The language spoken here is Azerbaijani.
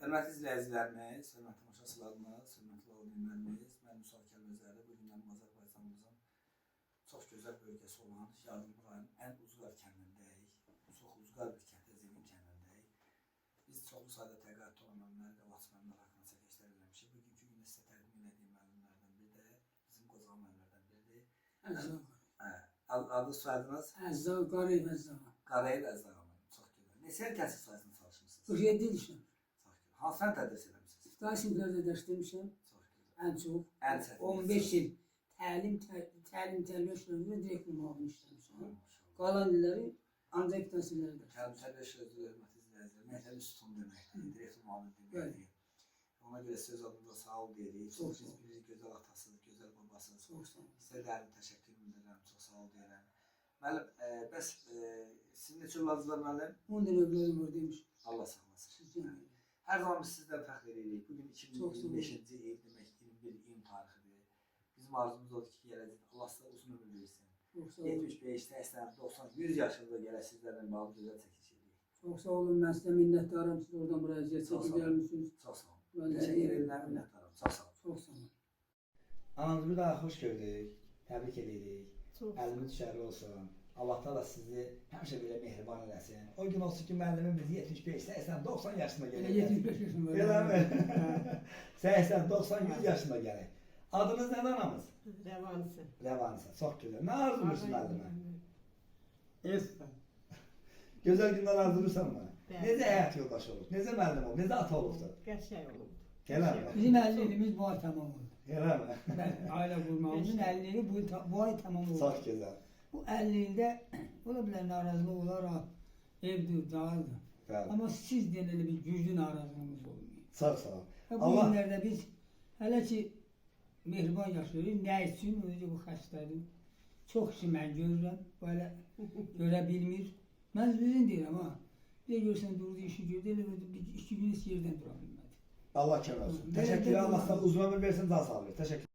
Hörmətli izləyicilərimiz, hörmətli tamaşaçılarımız, hörmətli valideynlərimiz, mən Musa Kəlməzəri. Bugündən Azərbaycanımızın çox gözəl bölgəsi olan Yardımlı rayonun ən ucqar kəndindəyik. Çox ucqar bir kəndə, Zəngin kəndindəyik. Biz çoxlu sayda təqaüddə olan müəllimlər və vaçı müəllimlər haqqında çəkilişlər eləmişik. Bugünkü gündə sizə təqdim edəcəyim müəllimlərdən biri də bizim qocaman müəllimlərdən biridir. Adı soyadınız? Əzza Qarayev Əzza. Qarayev Əzza müəllim. Çox gözəl. Neçə il təhsil sahəsində çalışmısınız? 47 il işləm. Hansı fən tədris eləmişsiniz? İbtidai siniflərdə dərs demişəm. Çox gözəl. Ən çox. Ən çətin. 15 il təlim işlərində direktor müavini işləmişəm. Qalan illəri ancaq ibtidai siniflərdə dərs. Təlim tərbiyə sözü, hörmətli izləyicilər, məktəbin sütunu deməkdir, direktor müavini deməkdir. Ona görə söz adında sağ ol deyirik. Çox biz bilirik, gözəl atasınız, gözəl babasınız. Çox sağ olun. Sizə dərin təşəkkür bildirirəm, çox sağ ol deyirəm. Müəllim, bəs sizin neçə övladınız var müəllim? 10 dənə övladım var demiş. Allah sağlasın. Sizdən. Hər zaman biz sizdən fəxr edirik. Bugün Çox sağ olun. 2025-ci il, demək 21 iyun tarixidir. Bizim arzumuz odur ki, gələcək Allah sizə uzun ömür versin. Çox sağ olun. 75, 80, 90, 100 yaşında gələ sizlərlə bağlı gözəl çəkiliş edirik. Çox sağ olun. Mən sizə minnətdaram. Siz oradan buraya Çox çəkib sağ olun. gəlmişsiniz. Çox sağ olun. Mən də Təşəkkür edirəm, minnətdaram. Çox sağ olun. Çox sağ olun. Ananızı bir daha xoş gördük. Təbrik edirik. Çox Əliniz düşərli olsun. Allah da sizi həmişə belə mehriban eləsin. O gün olsun ki, müəllimimiz 75, 80, 90 yaşına gəlir. 75 yaşım var. Elə mi? 80, 90, 100 yaşına gəlir. Adınız nədir anamız? Rəvanısı. Rəvanisa. Çox gözəl. Nə arzulursun müəllimə? Esra. Gözəl günlər arzulursan mı? Bəli. Necə həyat yoldaşı olub? Necə müəllim olub? Necə ata olubdu? Qəşəng olubdu. Elə mi? Bizim 50 ilimiz bu ay tamam oldu. Elə mi? Ben aile kurmamızın 50 ili bu ay tamam oldu. Çox gözəl. Bu 50 ildə ola bilər narazılıq olaraq evdir, dağıldır. Bəli. Amma siz deyən elə bir güclü narazılığımız olmuyor. Çox sağ ol. Və bu Allah günlərdə biz hələ ki mehriban yaşayırıq. Nə üçün? Özü bu xəstədir. Çox işi mən görürəm, belə görə bilmir. Mən özüm deyirəm ha. Bir də görsən durdu işi gördü, elə bir iki gün heç yerdən dura bilmədi. Allah kömək olsun. Belə Təşəkkür də Allah durmaz. sizə uzun ömür versin, can sağlığı. Təşəkkür.